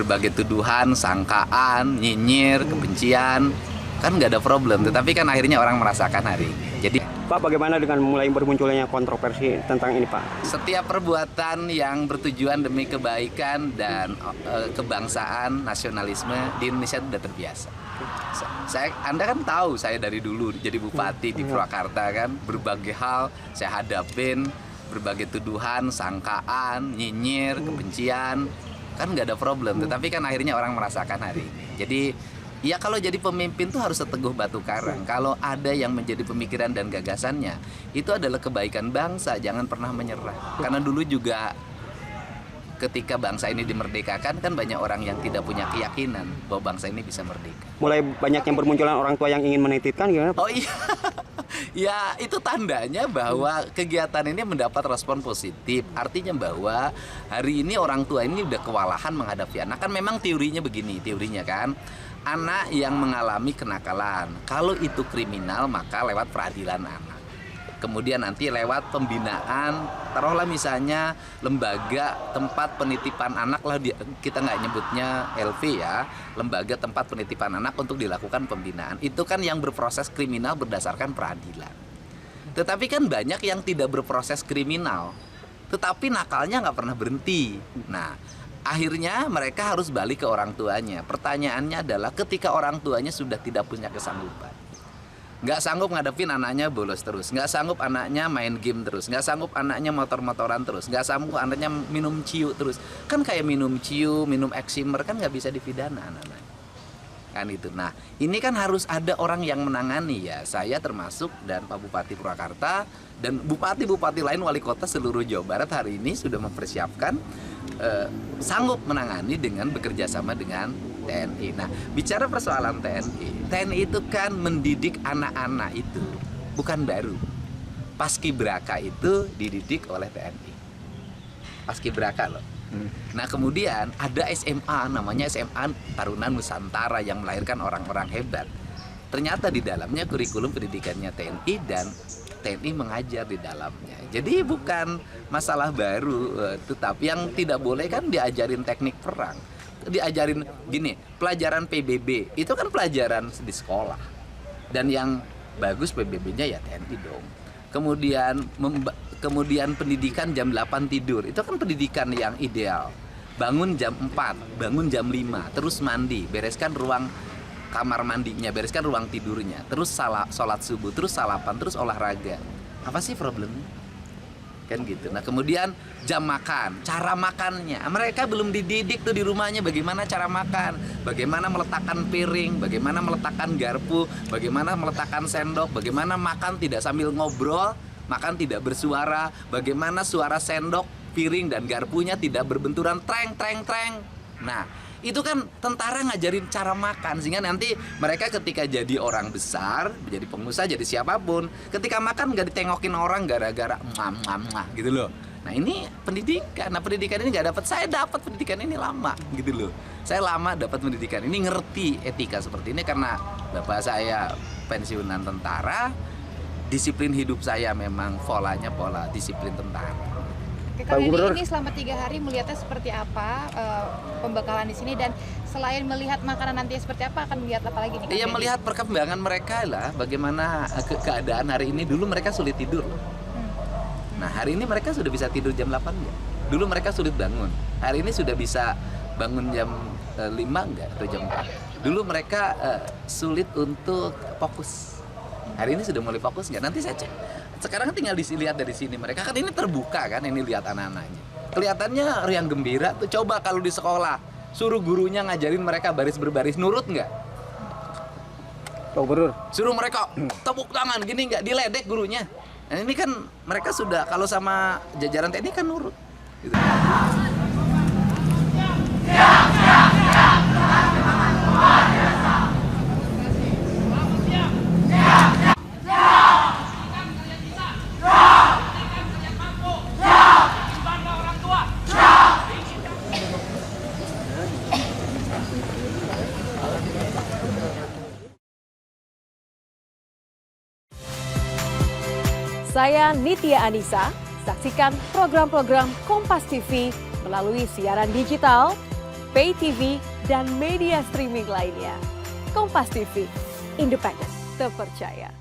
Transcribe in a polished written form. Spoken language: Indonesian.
berbagai tuduhan, sangkaan, nyinyir, kebencian, kan nggak ada problem. Tetapi kan akhirnya orang merasakan hari ini. Jadi Pak, bagaimana dengan mulai bermunculnya kontroversi tentang ini, Pak? setiap perbuatan yang bertujuan demi kebaikan dan kebangsaan, nasionalisme di Indonesia itu sudah terbiasa. Anda kan tahu saya dari dulu jadi bupati di Purwakarta kan, berbagai hal saya hadapin, berbagai tuduhan, sangkaan, nyinyir, kebencian, kan nggak ada problem. Tetapi kan akhirnya orang merasakan hari ini. Jadi ya kalau jadi pemimpin tuh harus seteguh batu karang. Kalau ada yang menjadi pemikiran dan gagasannya, itu adalah kebaikan bangsa, jangan pernah menyerah. Karena dulu juga ketika bangsa ini dimerdekakan kan banyak orang yang tidak punya keyakinan bahwa bangsa ini bisa merdeka. Mulai banyak yang bermunculan orang tua yang ingin menitipkan gimana, Pak? Oh iya, ya itu tandanya bahwa kegiatan ini mendapat respon positif. Artinya bahwa hari ini orang tua ini udah kewalahan menghadapi anak. Kan memang teorinya begini, teorinya kan, anak yang mengalami kenakalan, kalau itu kriminal maka lewat peradilan anak. Kemudian nanti lewat pembinaan, taruhlah misalnya lembaga tempat penitipan anak lah, kita nggak nyebutnya LV ya, lembaga tempat penitipan anak untuk dilakukan pembinaan. Itu kan yang berproses kriminal berdasarkan peradilan. Tetapi kan banyak yang tidak berproses kriminal, tetapi nakalnya nggak pernah berhenti. Nah, akhirnya mereka harus balik ke orang tuanya. Pertanyaannya adalah ketika orang tuanya sudah tidak punya kesanggupan, nggak sanggup ngadepin anaknya bolos terus, nggak sanggup anaknya main game terus, nggak sanggup anaknya motor-motoran terus, nggak sanggup anaknya minum ciu terus, kan kayak minum ciu, minum eksimer kan nggak bisa dipidana anak-anak. Kan itu. Nah, ini kan harus ada orang yang menangani ya. Saya termasuk dan Pak Bupati Purwakarta dan bupati-bupati lain, wali kota seluruh Jawa Barat hari ini sudah mempersiapkan sanggup menangani dengan bekerja sama dengan TNI. Nah, bicara persoalan TNI itu kan mendidik anak-anak itu bukan baru. Paskibraka itu dididik oleh TNI. Paskibraka loh. Nah, kemudian ada SMA, namanya SMA Taruna Nusantara yang melahirkan orang-orang hebat. Ternyata di dalamnya kurikulum pendidikannya TNI dan TNI mengajar di dalamnya. Jadi bukan masalah baru, tetapi yang tidak boleh kan diajarin teknik perang. Diajarin gini, pelajaran PBB itu kan pelajaran di sekolah. Dan yang bagus PBB-nya ya TNI dong. Kemudian pendidikan jam 8 tidur, itu kan pendidikan yang ideal. Bangun jam 4, bangun jam 5, terus mandi, bereskan ruang kamar mandinya, bereskan ruang tidurnya, terus sholat subuh, terus salapan, terus olahraga. Apa sih problemnya? Kan gitu. Nah, kemudian jam makan, cara makannya, mereka belum dididik tuh di rumahnya bagaimana cara makan, bagaimana meletakkan piring, bagaimana meletakkan garpu, bagaimana meletakkan sendok, bagaimana makan tidak sambil ngobrol, makan tidak bersuara, bagaimana suara sendok, piring dan garpunya tidak berbenturan treng treng treng. Nah, itu kan tentara ngajarin cara makan, sehingga nanti mereka ketika jadi orang besar, jadi pengusaha, jadi siapapun, ketika makan nggak ditengokin orang gara-gara gitu loh. Nah, ini pendidikan. Nah, pendidikan ini nggak dapat, saya dapat pendidikan ini lama gitu loh. Saya lama dapat pendidikan ini, ngerti etika seperti ini karena bapak saya pensiunan tentara. Disiplin hidup saya memang polanya pola disiplin tentara. Kali ini selama 3 hari melihatnya seperti apa pembekalan di sini, dan selain melihat makanan nanti seperti apa, akan melihat apa lagi nih? Iya, melihat perkembangan mereka lah, bagaimana keadaan hari ini. Dulu mereka sulit tidur. Nah, hari ini mereka sudah bisa tidur jam 8 enggak? Dulu mereka sulit bangun. Hari ini sudah bisa bangun jam 5 enggak atau jam 4. Dulu mereka sulit untuk fokus. Hari ini sudah mulai fokus nggak? Nanti saya cek. Sekarang tinggal dilihat dari sini, mereka kan ini terbuka kan, ini lihat anak-anaknya. Kelihatannya riang gembira tuh. Coba kalau di sekolah suruh gurunya ngajarin mereka baris berbaris, nurut nggak? Pak Gubernur. Suruh mereka tepuk tangan gini nggak, diledek gurunya. Nah, ini kan mereka sudah, kalau sama jajaran TNI kan nurut. Gitu. Saya Nitya Anissa, saksikan program-program Kompas TV melalui siaran digital, pay TV, dan media streaming lainnya. Kompas TV, independen, terpercaya.